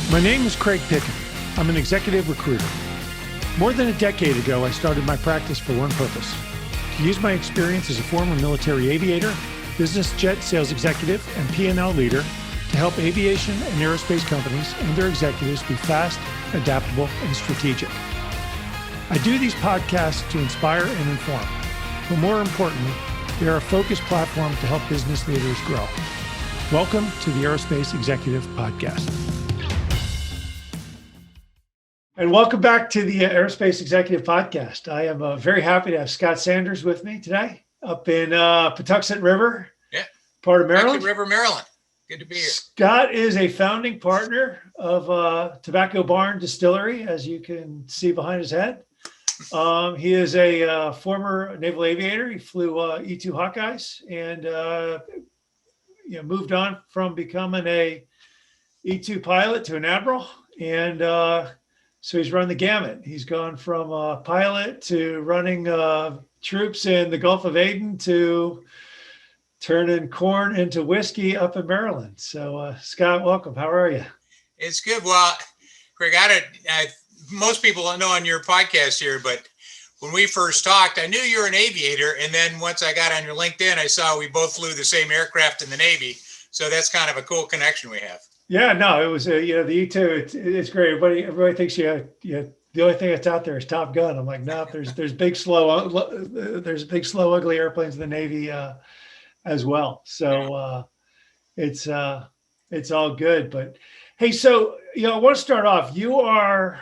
My name is Craig Picken. I'm an executive recruiter. More than a decade ago, I started my practice for one purpose: to use my experience as a former military aviator, business jet sales executive, and P&L leader to help aviation and aerospace companies and their executives be fast, adaptable, and strategic. I do these podcasts to inspire and inform, but more importantly, they are a focused platform to help business leaders grow. Welcome to the Aerospace Executive Podcast. And welcome back to the Aerospace Executive Podcast. I am very happy to have Scott Sanders with me today up in Patuxent River, part of Maryland. Patuxent River, Maryland. Good to be here. Scott is a founding partner of Tobacco Barn Distillery, as you can see behind his head. He is a former naval aviator. He flew E-2 Hawkeyes and moved on from becoming a E-2 pilot to an admiral. And so he's run the gamut. He's gone from a pilot to running troops in the Gulf of Aden to turning corn into whiskey up in Maryland. So Scott, welcome. How are you? It's good. Well, Craig, most people don't know on your podcast here, but when we first talked, I knew you were an aviator. And then once I got on your LinkedIn, I saw we both flew the same aircraft in the Navy. So that's kind of a cool connection we have. Yeah, no, it was, the E-2, it's great. Everybody thinks the only thing that's out there is Top Gun. I'm like, no, there's big, slow, ugly airplanes in the Navy as well. So it's all good. But hey, so, I want to start off. You are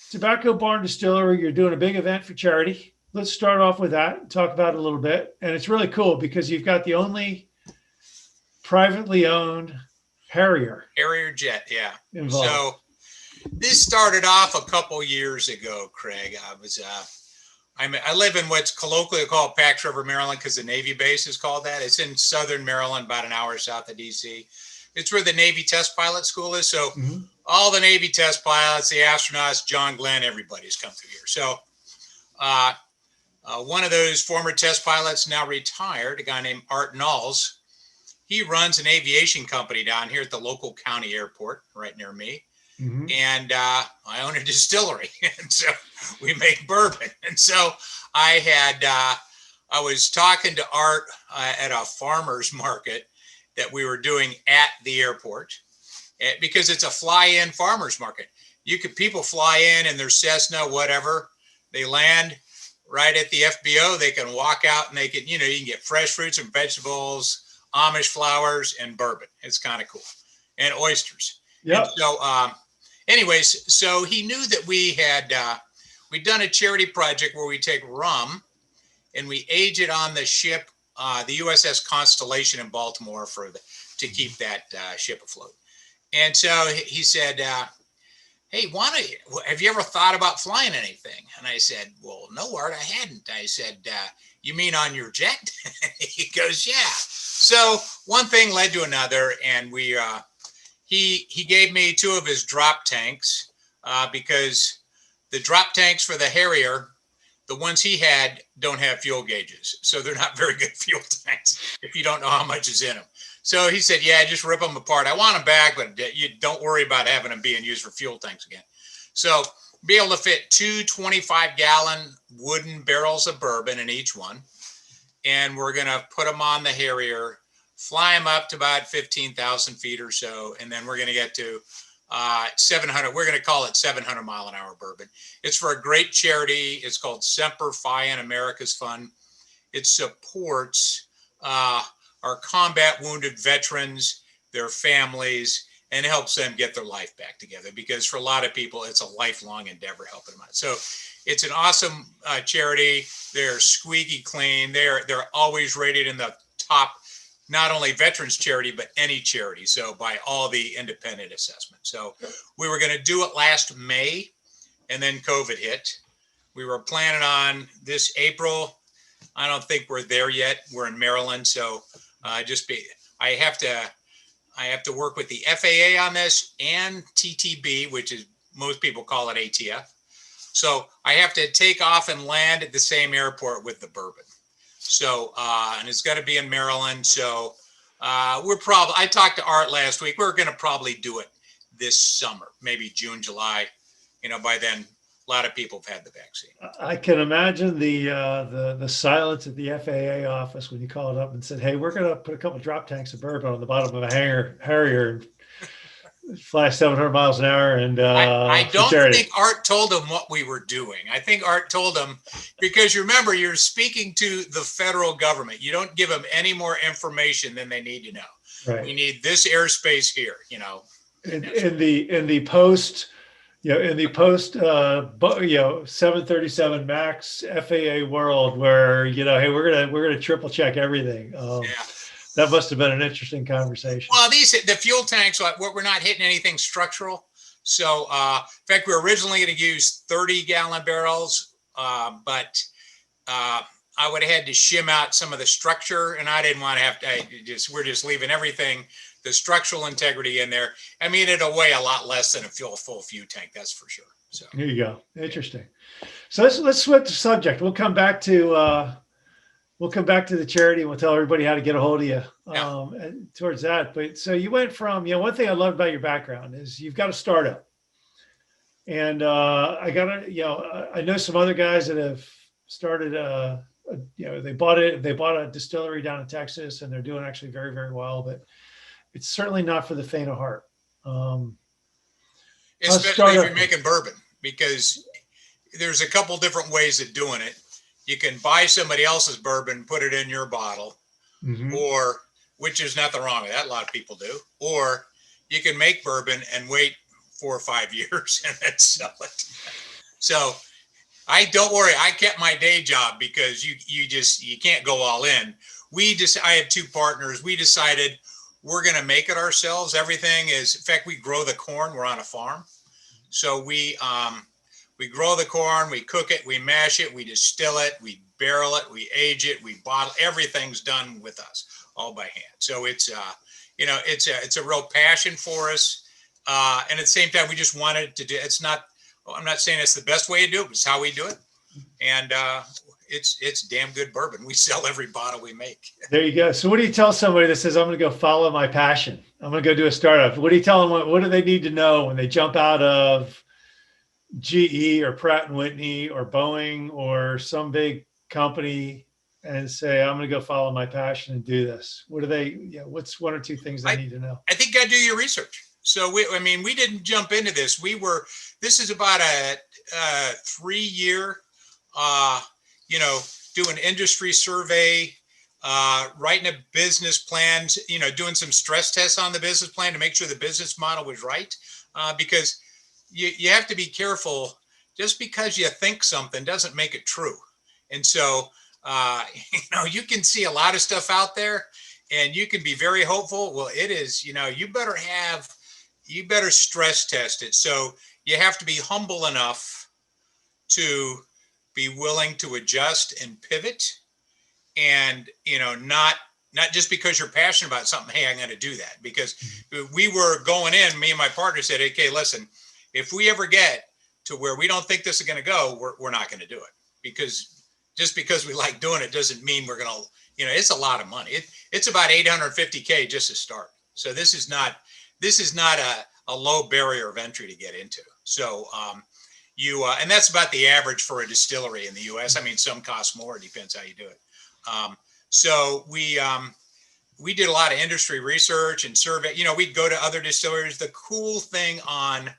Tobacco Barn Distillery. You're doing a big event for charity. Let's start off with that and talk about it a little bit. And it's really cool because you've got the only privately owned Harrier jet, yeah. Involved. So this started off a couple years ago, Craig. I live in what's colloquially called Pax River, Maryland, because the Navy base is called that. It's in southern Maryland, about an hour south of DC. It's where the Navy Test Pilot School is. So all the Navy test pilots, the astronauts, John Glenn, everybody's come through here. So one of those former test pilots, now retired, a guy named Art Knowles, he runs an aviation company down here at the local county airport right near me. And I own a distillery. And so we make bourbon. And so I was talking to Art at a farmer's market that we were doing at the airport because it's a fly-in farmer's market. People fly in their Cessna, whatever. They land right at the FBO. They can walk out and they can, you can get fresh fruits and vegetables, Amish flowers, and bourbon. It's kind of cool. And oysters. Yeah. So anyways, so he knew that we'd done a charity project where we take rum and we age it on the ship, the USS Constellation in Baltimore to keep that ship afloat. And so he said, hey, have you ever thought about flying anything? And I said, well, no, Art, I hadn't. I said, you mean on your jet? He goes, yeah. So one thing led to another, and he gave me two of his drop tanks because the drop tanks for the Harrier, the ones he had, don't have fuel gauges. So they're not very good fuel tanks if you don't know how much is in them. So he said, yeah, just rip them apart. I want them back, but you don't worry about having them being used for fuel tanks again. So be able to fit two 25-gallon wooden barrels of bourbon in each one. And we're going to put them on the Harrier, fly them up to about 15,000 feet or so. And then we're going to get to 700. We're going to call it 700 mile an hour bourbon. It's for a great charity. It's called Semper Fi and America's Fund. It supports our combat wounded veterans, their families, and helps them get their life back together. Because for a lot of people, it's a lifelong endeavor helping them out. So it's an awesome charity. They're squeaky clean. They're always rated in the top, not only veterans charity, but any charity. So by all the independent assessments. So we were going to do it last May, and then COVID hit. We were planning on this April. I don't think we're there yet. We're in Maryland. So I have to work with the FAA on this and TTB, which is most people call it ATF. So I have to take off and land at the same airport with the bourbon. So, and it's going to be in Maryland. So I talked to Art last week. We're going to probably do it this summer, maybe June, July. By then, a lot of people have had the vaccine. I can imagine the silence at the FAA office when you called up and said, "Hey, we're going to put a couple of drop tanks of bourbon on the bottom of a Harrier and fly 700 miles an hour." And I don't think Art told them what we were doing. I think Art told them, because you remember, you're speaking to the federal government. You don't give them any more information than they need to know. Right. We need this airspace here. In the post. In the post, 737 Max FAA world, where hey, we're gonna triple check everything. That must have been an interesting conversation. Well, the fuel tanks, we're not hitting anything structural. So, in fact, we were originally going to use 30-gallon barrels, but I would have had to shim out some of the structure, and I didn't want to have to. We're just leaving everything, the structural integrity in there. I mean, it'll weigh a lot less than a full fuel tank, that's for sure. So here you go. Interesting. So let's switch the subject. We'll come back to the charity, and we'll tell everybody how to get a hold of you towards that. But so you went from, one thing I love about your background is you've got a startup, and I know some other guys that have started. They bought a distillery down in Texas, and they're doing actually very, very well, but it's certainly not for the faint of heart. Especially if you're making bourbon, because there's a couple different ways of doing it. You can buy somebody else's bourbon, put it in your bottle, or, which is nothing wrong with that, a lot of people do, or you can make bourbon and wait 4 or 5 years and then sell it. So don't worry, I kept my day job, because you can't go all in. I had 2 partners. We decided we're going to make it ourselves. Everything is, in fact, we grow the corn. We're on a farm. So we grow the corn, we cook it, we mash it, we distill it, we barrel it, we age it, we bottle. Everything's done with us, all by hand. So it's a real passion for us. And at the same time, we just wanted to do. I'm not saying it's the best way to do it, but it's how we do it. And it's damn good bourbon. We sell every bottle we make. There you go. So what do you tell somebody that says, "I'm going to go follow my passion, I'm going to go do a startup"? What do you tell them? What do they need to know when they jump out of GE or Pratt and Whitney or Boeing or some big company and say, "I'm going to go follow my passion and do this"? What's 1 or 2 things they need to know? I think you got to do your research. So we didn't jump into this. This is about a 3-year, doing industry survey, writing a business plan, doing some stress tests on the business plan to make sure the business model was right. Because you have to be careful. Just because you think something doesn't make it true. And so, you can see a lot of stuff out there, and you can be very hopeful. Well, it is, you better stress test it. So you have to be humble enough to be willing to adjust and pivot, and, not just because you're passionate about something, "Hey, I'm going to do that." Because we were going in, me and my partner said, "Okay, listen, if we ever get to where we don't think this is going to go, we're not going to do it." Because just because we like doing it doesn't mean we're going to, it's a lot of money. It's about $850K just to start. So this is not a low barrier of entry to get into. So, and that's about the average for a distillery in the US. I mean, some cost more. It depends how you do it. So we did a lot of industry research and survey. We'd go to other distilleries. The cool thing on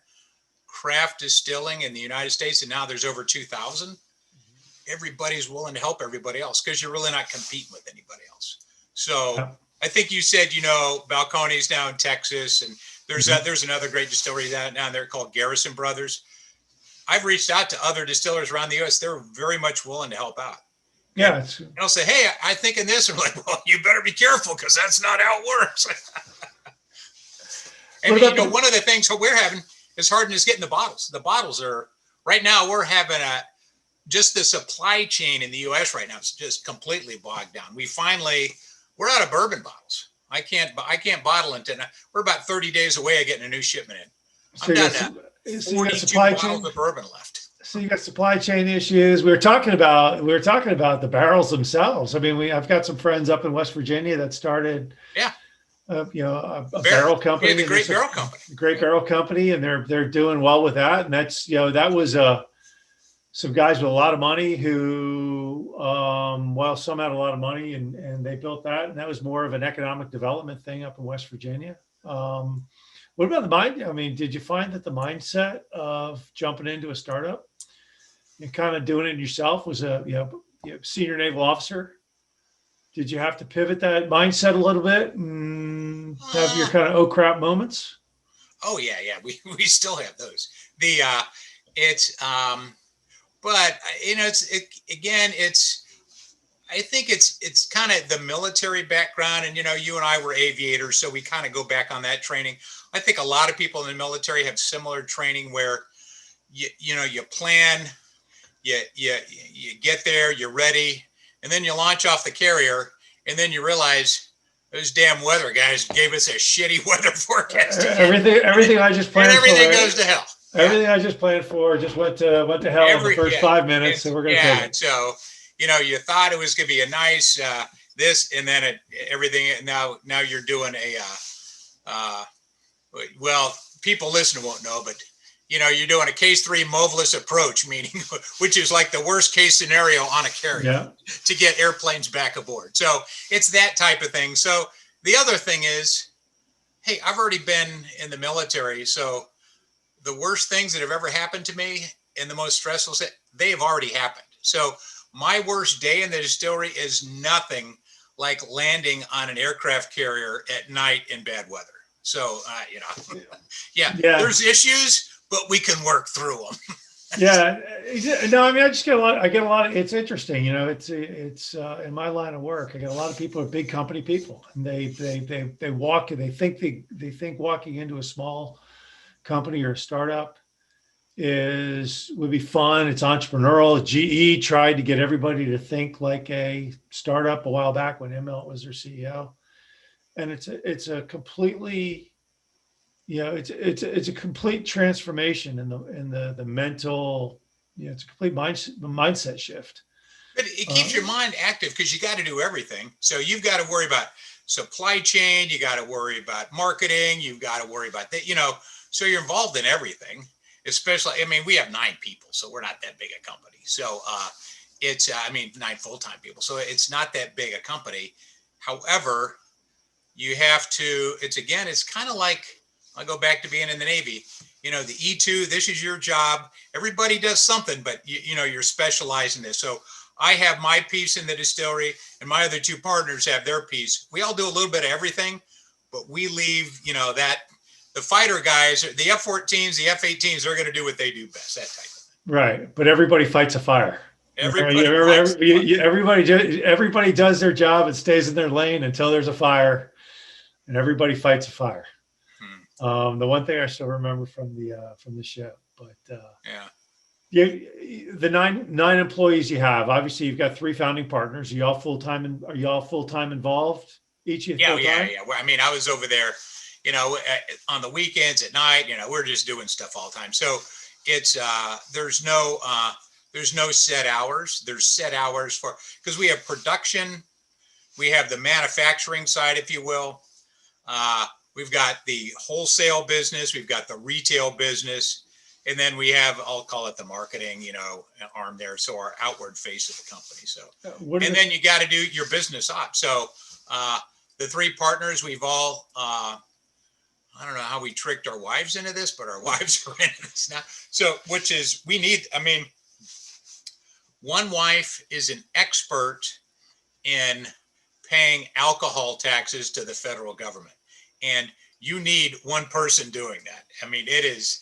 craft distilling in the United States, and now there's over 2,000, everybody's willing to help everybody else, because you're really not competing with anybody else. So I think you said, Balcones down in Texas, and there's another great distillery down there called Garrison Brothers. I've reached out to other distillers around the US. They're very much willing to help out. Yeah. And I'll say, "Hey, I think in this," and I'm like, "Well, you better be careful, because that's not how it works." And one of the things we're having is hardness getting the bottles. The bottles are, right now, we're having just the supply chain in the US right now. It's just completely bogged down. We're out of bourbon bottles. I can't bottle it. We're about 30 days away of getting a new shipment in. I'm down to 42 bottles of bourbon left. So you got supply chain issues. We were talking about the barrels themselves. I mean, I've got some friends up in West Virginia that started a barrel company. Yeah, the Great Barrel Company. Great Barrel Company, and they're doing well with that. And that's, that was some guys with a lot of money who, well, some had a lot of money, and they built that, and that was more of an economic development thing up in West Virginia. What about the mind? I mean, did you find that the mindset of jumping into a startup and kind of doing it yourself was senior naval officer? Did you have to pivot that mindset a little bit and have your kind of oh crap moments? Oh yeah, we still have those. The it's but I think it's kind of the military background, and you and I were aviators, so we kind of go back on that training. I think a lot of people in the military have similar training where you plan, you get there, you're ready, and then you launch off the carrier, and then you realize those damn weather guys gave us a shitty weather forecast. Everything I just planned and everything for, goes to hell. Everything I just planned for just went to hell in the first 5 minutes, and we're going to take it. So you thought it was going to be a nice this, and then everything. Now you're doing well, people listening won't know, but you're doing a case 3 moveless approach, meaning which is like the worst case scenario on a carrier to get airplanes back aboard. So it's that type of thing. So the other thing is, hey, I've already been in the military, so the worst things that have ever happened to me and the most stressful, they have already happened. So my worst day in the distillery is nothing like landing on an aircraft carrier at night in bad weather. So, there's issues, but we can work through them. No, I mean, I get a lot of, it's interesting, it's in my line of work, I get a lot of people who are big company people, and they think walking into a small company or a startup would be fun. It's entrepreneurial. GE tried to get everybody to think like a startup a while back when Emmett was their CEO. And it's a completely, it's a complete transformation in the mental, it's a complete mindset shift. But it keeps your mind active because you got to do everything. So you've got to worry about supply chain. You got to worry about marketing. You've got to worry about that, so you're involved in everything, especially, I mean, we have 9 people, so we're not that big a company. So it's 9 full-time people. So it's not that big a company. However, you have to, it's kind of like, I'll go back to being in the Navy, the E2, this is your job. Everybody does something, but you're specialized in this. So I have my piece in the distillery, and my other 2 partners have their piece. We all do a little bit of everything, but we leave, that the fighter guys, the F-14s, the F-18s, they're going to do what they do best, that type of thing. Right. But everybody fights a fire. Everybody does their job and stays in their lane until there's a fire, and everybody fights a fire. The one thing I still remember from the show, but the nine employees you have, obviously you've got 3 founding partners. Are you all full-time involved? Each of you? Yeah. Well, I mean, I was over there, on the weekends at night, we're just doing stuff all the time. So it's, there's no set hours. There's set hours because we have production, we have the manufacturing side, if you will. We've got the wholesale business, we've got the retail business, and then we have, I'll call it the marketing, arm there. So our outward face of the company. So, then you got to do your business ops. So, the 3 partners, we've all, I don't know how we tricked our wives into this, but our wives are into this now. So, one wife is an expert in paying alcohol taxes to the federal government. And you need one person doing that. I mean, it is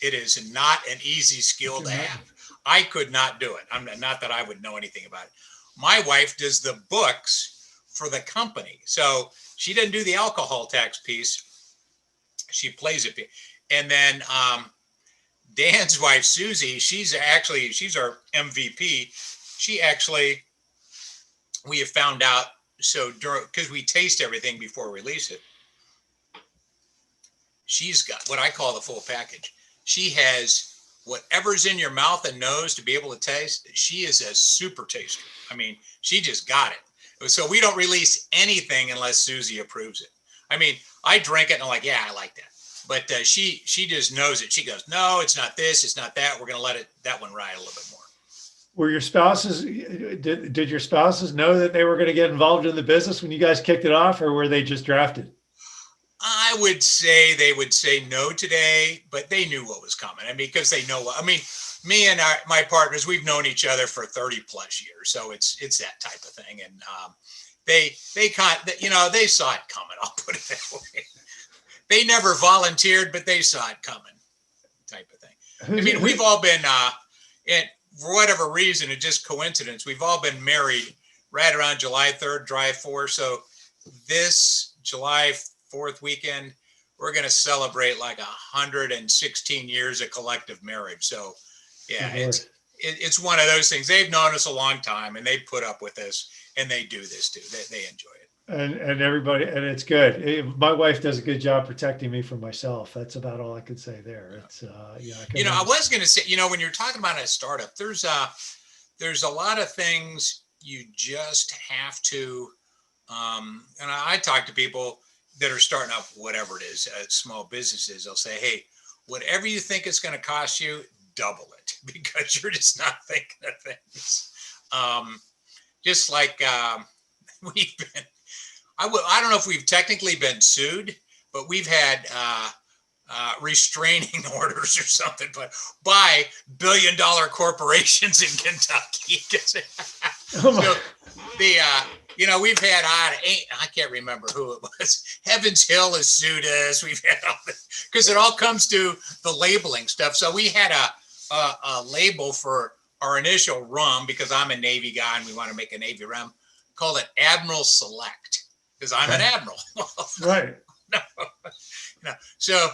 not an easy skill to have. I could not do it. Not that I would know anything about it. My wife does the books for the company. So she doesn't do the alcohol tax piece. She plays it. And then Dan's wife, Susie, she's our MVP. We have found out, because we taste everything before we release it. She's got what I call the full package. She has whatever's in your mouth and nose to be able to taste. She is a super taster. I mean, she just got it. So we don't release anything unless Susie approves it. I mean, I drink it and I'm like, yeah, I like that. But she just knows it. She goes, no, it's not this, it's not that. We're going to let that one ride a little bit more. Were your spouses, did your spouses know that they were going to get involved in the business when you guys kicked it off, or were they just drafted? I would say they would say no today, but they knew what was coming. I mean, because they know what, I mean, me and my partners, we've known each other for 30 plus years. So it's that type of thing. And they saw it coming. I'll put it that way. They never volunteered, but they saw it coming, type of thing. I mean, we've all been, and for whatever reason, it's just coincidence. We've all been married right around July 3rd, July 4th. So this July 4th weekend, we're going to celebrate like 116 years of collective marriage. So yeah, it's one of those things. They've known us a long time and they put up with this, and they do this too. They enjoy it. And everybody, and it's good. My wife does a good job protecting me from myself. That's about all I could say there. It's I was going to say, when you're talking about a startup, there's a lot of things you just have to, and I talk to people that are starting up, whatever it is, small businesses. They'll say, hey, whatever you think it's going to cost you, double it, because you're just not thinking of things. Just like we've been, I don't know if we've technically been sued, but we've had restraining orders or something, but by billion-dollar corporations in Kentucky. So we've had I can't remember who it was. Heavens Hill has sued us. We've had all this because it all comes to the labeling stuff. So we had a label for our initial rum because I'm a Navy guy and we want to make a Navy rum. Called it Admiral Select because I'm an admiral. Right. So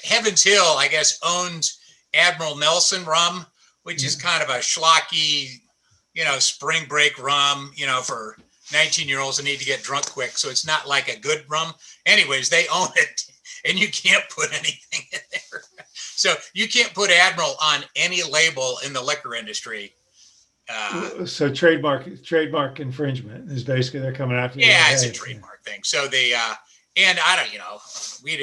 Heavens Hill, I guess, owns Admiral Nelson rum, which is kind of a schlocky, spring break rum, for 19-year-olds that need to get drunk quick. So it's not like a good rum. Anyways, they own it, and you can't put anything in there. So you can't put Admiral on any label in the liquor industry. So trademark infringement is basically they're coming after you. Yeah, it's a trademark thing. So they and I don't, we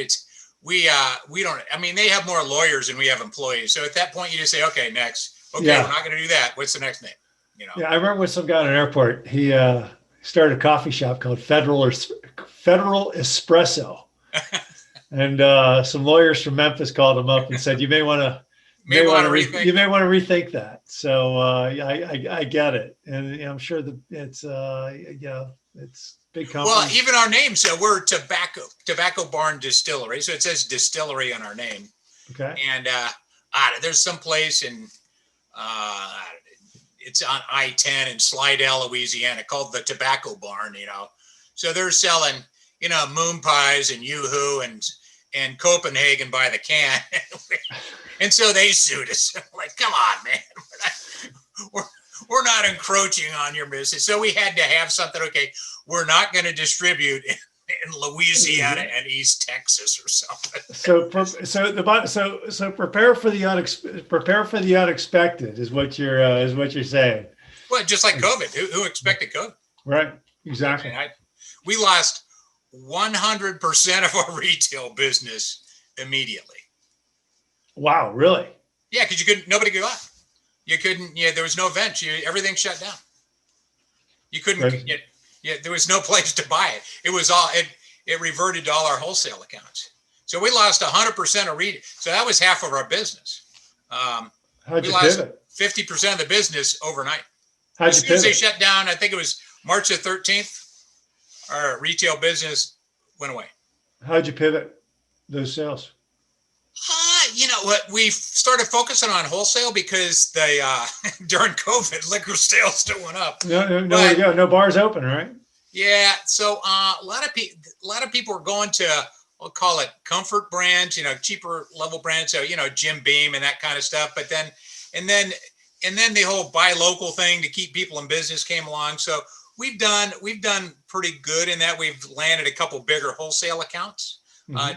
don't. I mean, they have more lawyers than we have employees. So at that point, you just say, okay, next. Okay, we're not going to do that. What's the next name? Yeah, I remember with some guy at an airport. He started a coffee shop called Federal Espresso, and some lawyers from Memphis called him up and said, "You may want to." You may want to rethink that. So I get it, and I'm sure that it's it's big company. Well, even our name, so we're Tobacco Barn Distillery, so it says Distillery on our name. Okay. And there's some place in it's on I-10 in Slidell, Louisiana, called the Tobacco Barn. So they're selling moon pies and Yoo-hoo and Copenhagen by the can. And so they sued us. I'm like, come on, man. We're not encroaching on your business. So we had to have something. Okay, we're not going to distribute in Louisiana and East Texas or something. So prepare for the unexpected is what you're saying. Well, just like COVID. Who expected COVID? Right. Exactly. I mean, we lost 100% of our retail business immediately. Wow, really? Yeah, because nobody could go out. You couldn't. Yeah, there was no events. Everything shut down. You couldn't get. Yeah, there was no place to buy it. It was all. It reverted to all our wholesale accounts. So we lost 100% of retail. So that was half of our business. How'd we you lost pivot? 50% of the business overnight. How'd as soon as they shut down, I think it was March the 13th. Our retail business went away. How'd you pivot those sales? What we started focusing on wholesale because they during COVID liquor sales still went up. No bars open, right? Yeah, so a lot of people are going to, we'll call it comfort brands, cheaper level brands, so Jim Beam and that kind of stuff. But then the whole buy local thing to keep people in business came along. So we've done pretty good in that. We've landed a couple bigger wholesale accounts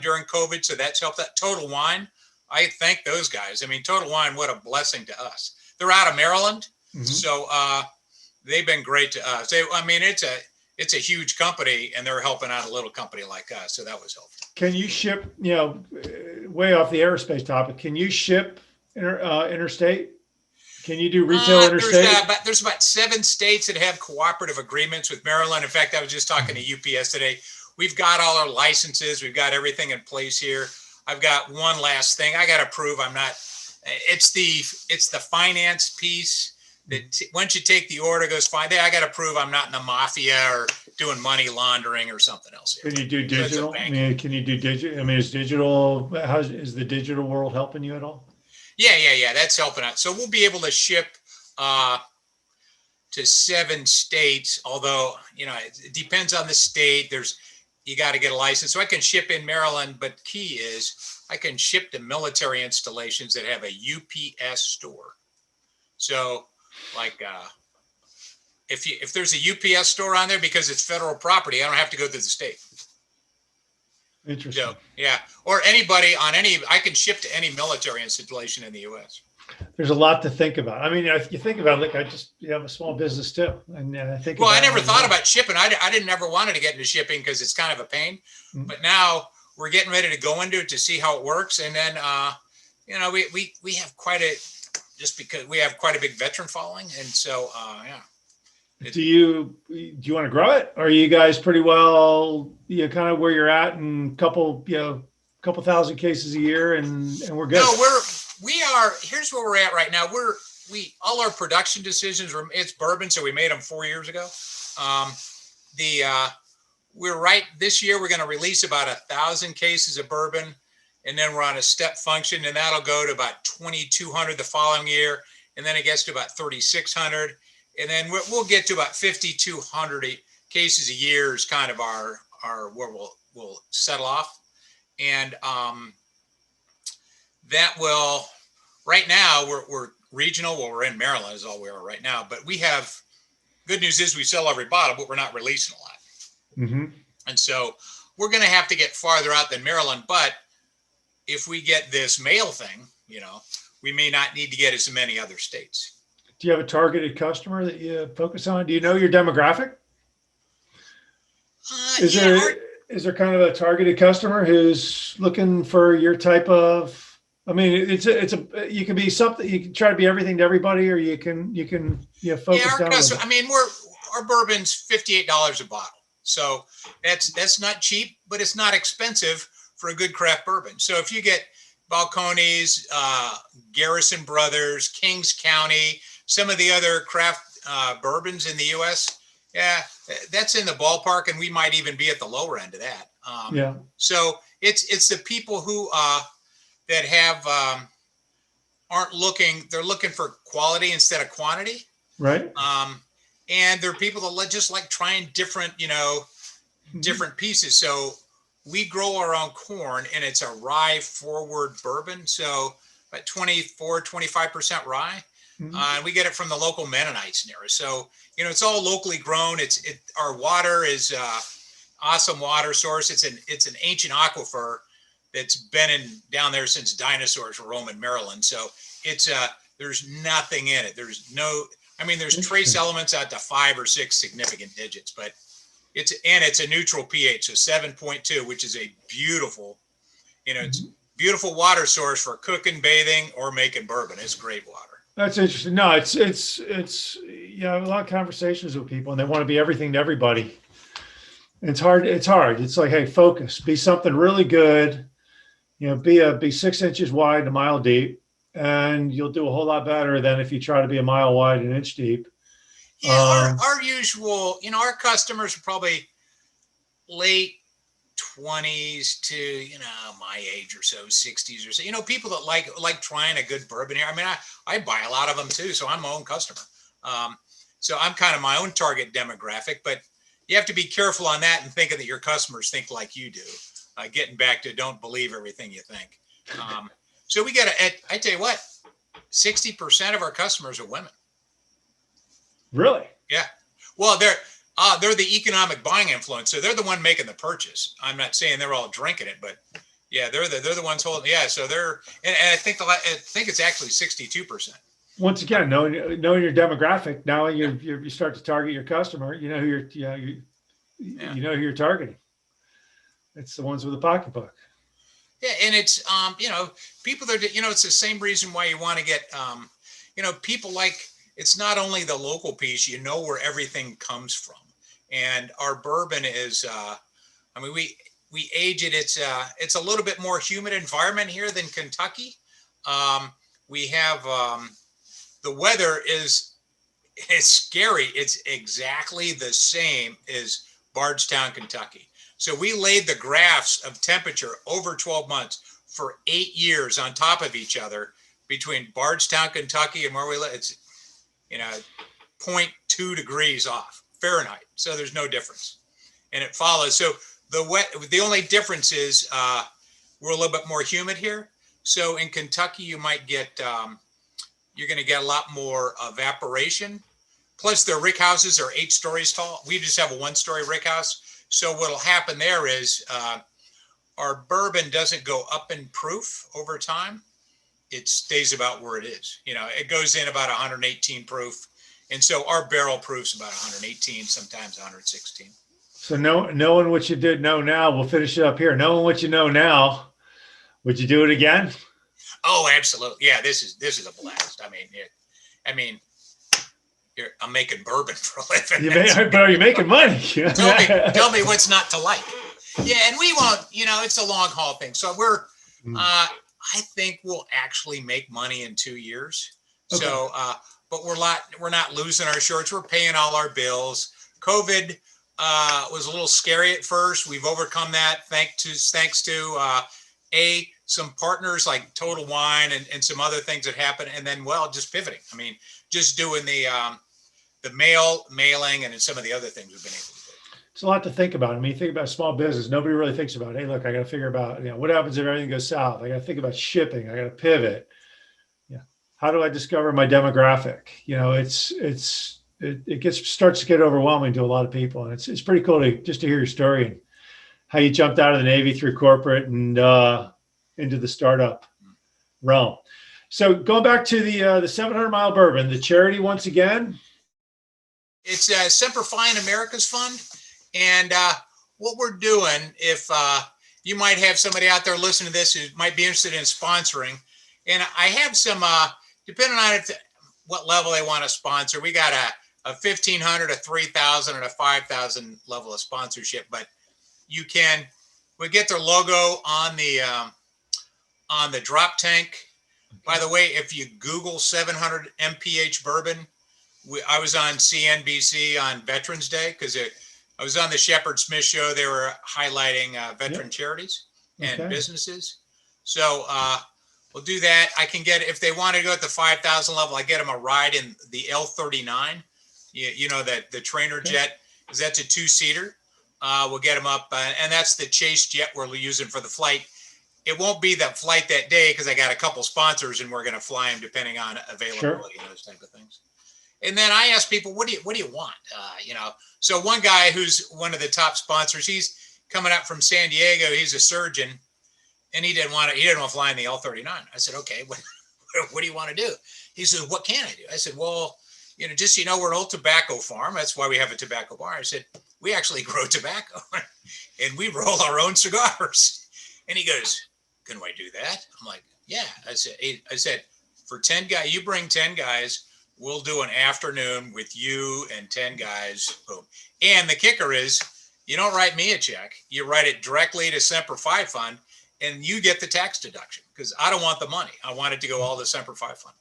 during COVID, so that's helped. That Total Wine, I thank those guys. I mean, Total Wine, what a blessing to us. They're out of Maryland, so they've been great to us. It's it's a huge company and they're helping out a little company like us. So that was helpful. Can you ship, way off the aerospace topic, can you ship interstate? Can you do retail interstate? There's about 7 states that have cooperative agreements with Maryland. In fact, I was just talking to UPS today. We've got all our licenses. We've got everything in place here. I've got one last thing. I got to prove I'm not. It's the finance piece that once you take the order, goes fine. I got to prove I'm not in the mafia or doing money laundering or something else here. Can you do digital? I mean, can you do digital? I mean, is the digital world helping you at all? Yeah. That's helping out. So we'll be able to ship to 7 states. Although it depends on the state. You got to get a license. So I can ship in Maryland, but key is I can ship to military installations that have a UPS store. So like if there's a UPS store on there, because it's federal property, I don't have to go through the state. Interesting. So, yeah. Or anybody I can ship to any military installation in the US. There's a lot to think about. I mean, if you think about it, like you have a small business too. And I think, well, I never thought about shipping. I didn't ever wanted to get into shipping because it's kind of a pain, but now we're getting ready to go into it to see how it works. And then, we have because we have quite a big veteran following. And so, yeah. Do you want to grow it? Or are you guys pretty well, kind of where you're at and couple thousand cases a year and we're good? No, here's where we're at right now. All our production decisions it's bourbon. So we made them 4 years ago. This year, we're going to release about 1,000 cases of bourbon. And then we're on a step function and that'll go to about 2,200 the following year. And then it gets to about 3,600. And then we'll get to about 5,200 cases a year is kind of our where we'll settle off. And that will, right now we're regional. Well, we're in Maryland is all we are right now, but we have, good news is we sell every bottle, but we're not releasing a lot. Mm-hmm. And so we're going to have to get farther out than Maryland. But if we get this mail thing, we may not need to get as many other states. Do you have a targeted customer that you focus on? Do you know your demographic? Is there kind of a targeted customer who's looking for your type of? I mean, you can be something. You can try to be everything to everybody, or you can focus down. I mean, our bourbon's $58 a bottle, so that's not cheap, but it's not expensive for a good craft bourbon. So if you get Balcones, Garrison Brothers, Kings County, some of the other craft bourbons in the U.S., that's in the ballpark, and we might even be at the lower end of that. So it's the people who that have aren't looking; they're looking for quality instead of quantity, right? And they're people that just like trying different, different pieces. So we grow our own corn, and it's a rye forward bourbon, so about 25% rye. And we get it from the local Mennonites near us. So, it's all locally grown. Our water is awesome water source. It's an ancient aquifer that's been down there since dinosaurs were roaming Maryland. So there's nothing in it. There's trace elements out to 5 or 6 significant digits, but it's a neutral pH, so 7.2, which is a beautiful, it's beautiful water source for cooking, bathing, or making bourbon. It's great water. That's interesting. No, it's a lot of conversations with people and they want to be everything to everybody. It's hard. It's like, hey, focus, be something really good, be 6 inches wide, 1 mile deep, and you'll do a whole lot better than if you try to be 1 mile wide, 1 inch deep. Yeah. Our usual, our customers are probably late 20s to my age or so, 60s or so, people that like trying a good bourbon here. I mean, I buy a lot of them too, so I'm my own customer. So I'm kind of my own target demographic, but you have to be careful on that and thinking that your customers think like you do. Getting back to don't believe everything you think. So we I tell you what, 60% of our customers are women. Really? Yeah. Well, they're the economic buying influence, so they're the one making the purchase. I'm not saying they're all drinking it, but yeah, they're the ones holding. Yeah, so and I think it's actually 62%. Once again, knowing your demographic, now you start to target your customer. You know who Yeah. you know who you're targeting. It's the ones with a pocketbook. Yeah, and it's people that it's the same reason why you want to get people like, it's not only the local piece, where everything comes from. And our bourbon is we age it, it's a little bit more humid environment here than Kentucky. We have the weather it's scary. It's exactly the same as Bardstown, Kentucky. So we laid the graphs of temperature over 12 months for 8 years on top of each other between Bardstown, Kentucky, and where we live. It's, 0.2 degrees off Fahrenheit. So there's no difference. And it follows. So the only difference is we're a little bit more humid here. So in Kentucky, you might get, you're going to get a lot more evaporation. Plus their rick houses are 8 stories tall. We just have a 1-story rick house. So what'll happen there is our bourbon doesn't go up in proof over time. It stays about where it is. It goes in about 118 proof. And so our barrel proof's about 118, sometimes 116. So knowing what you did know now, we'll finish it up here. Knowing what you know now, would you do it again? Oh, absolutely. Yeah, this is a blast. I'm making bourbon for a living. But are you making money? Tell me what's not to like. Yeah, and we won't, it's a long haul thing. So I think we'll actually make money in 2 years. Okay. So, but we're not losing our shorts. We're paying all our bills. COVID was a little scary at first. We've overcome that thanks to some partners like Total Wine and some other things that happened. And then, just pivoting. Just doing the mailing and some of the other things we've been able to do. It's a lot to think about. You think about small business. Nobody really thinks about, hey, look, I got to figure about, what happens if everything goes south? I got to think about shipping. I got to pivot. Yeah. How do I discover my demographic? It starts to get overwhelming to a lot of people. And it's pretty cool to hear your story and how you jumped out of the Navy through corporate and into the startup realm. So going back to the 700 Mile Bourbon, the charity once again. It's Semper Fi America's Fund. And what we're doing, if you might have somebody out there listening to this who might be interested in sponsoring, and I have some, depending on what level they want to sponsor, we got a 1,500, a 3,000, and a 5,000 level of sponsorship. But we get their logo on the drop tank. By the way, if you Google 700 MPH Bourbon, I was on CNBC on Veterans Day because I was on the Shepard Smith show. They were highlighting veteran charities and businesses. So we'll do that. I can get, if they want to go at the 5,000 level, I get them a ride in the L-39. The trainer jet, because that's a 2-seater. We'll get them up, and that's the chase jet we're using for the flight. It won't be the flight that day because I got a couple sponsors and we're going to fly them depending on availability and those type of things. And then I ask people, what do you want? So one guy who's one of the top sponsors, he's coming up from San Diego. He's a surgeon, and he didn't want to fly in the L-39. I said, okay, what do you want to do? He said, what can I do? I said, well, just we're an old tobacco farm. That's why we have a tobacco bar. I said, we actually grow tobacco, and we roll our own cigars. And he goes, can I do that? I'm like, yeah. I said, for 10 guys, you bring 10 guys. We'll do an afternoon with you and 10 guys. Boom. And the kicker is, you don't write me a check. You write it directly to Semper Fi Fund, and you get the tax deduction because I don't want the money. I want it to go all to Semper Fi Fund.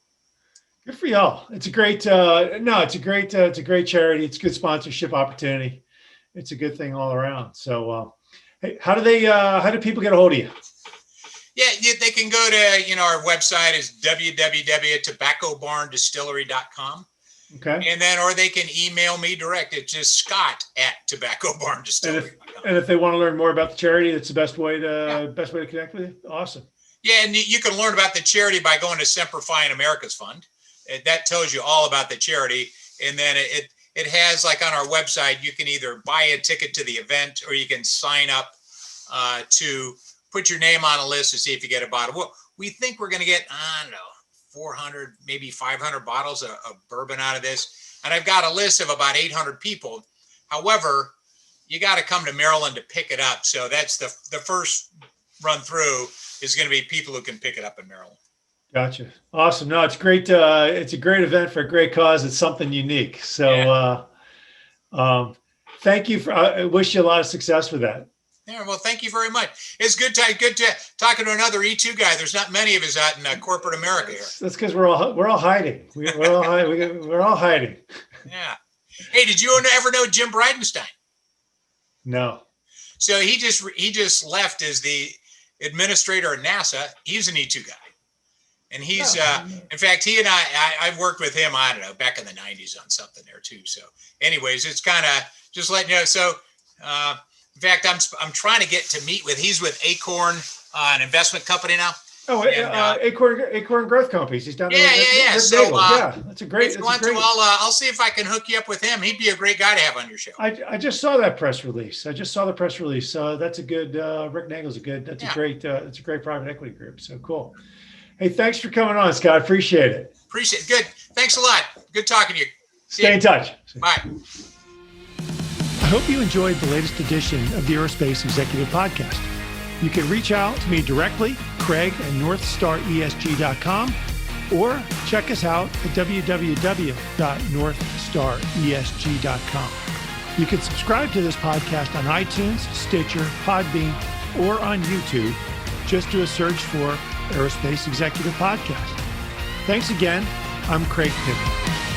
Good for y'all. It's a great, it's a great charity. It's a good sponsorship opportunity. It's a good thing all around. So, hey, how do people get a hold of you? Yeah, they can go to, our website is www.tobaccobarndistillery.com. Okay. And then, or they can email me direct. It's just Scott@tobaccobarndistillery.com. And if they want to learn more about the charity, that's the best way to connect with you. Awesome. Yeah. And you can learn about the charity by going to Semper Fi America's Fund. That tells you all about the charity. And then it has, like on our website, you can either buy a ticket to the event or you can sign up to put your name on a list to see if you get a bottle. Well, we think we're going to get, 400, maybe 500 bottles of bourbon out of this. And I've got a list of about 800 people. However, you got to come to Maryland to pick it up. So that's the first run through is going to be people who can pick it up in Maryland. Gotcha. Awesome. No, it's great. It's a great event for a great cause. It's something unique. So, thank you I wish you a lot of success with that. Yeah, well, thank you very much. It's good to talking to another E2 guy. There's not many of us out in corporate America here. That's because we're all hiding. We're all hiding. Yeah. Hey, did you ever know Jim Bridenstine? No. So he just left as the administrator at NASA. He's an E2 guy, and he's in fact he and I've worked with him. I don't know, back in the '90s on something there too. So, anyways, it's kind of just letting you know. So. In fact, I'm trying to get to meet with. He's with Acorn, an investment company now. Oh, and, Acorn Growth Companies. He's down there. Yeah. So that's a great. I'll see if I can hook you up with him. He'd be a great guy to have on your show. I just saw that press release. That's a good. Rick Nagel's a good. That's a great. It's a great private equity group. So cool. Hey, thanks for coming on, Scott. Appreciate it. Appreciate it. Good. Thanks a lot. Good talking to you. Stay in touch. Bye. I hope you enjoyed the latest edition of the Aerospace Executive Podcast. You can reach out to me directly, Craig at northstaresg.com, or check us out at www.northstaresg.com. You can subscribe to this podcast on iTunes, Stitcher, Podbean, or on YouTube. Just do a search for Aerospace Executive Podcast. Thanks again. I'm Craig Piven.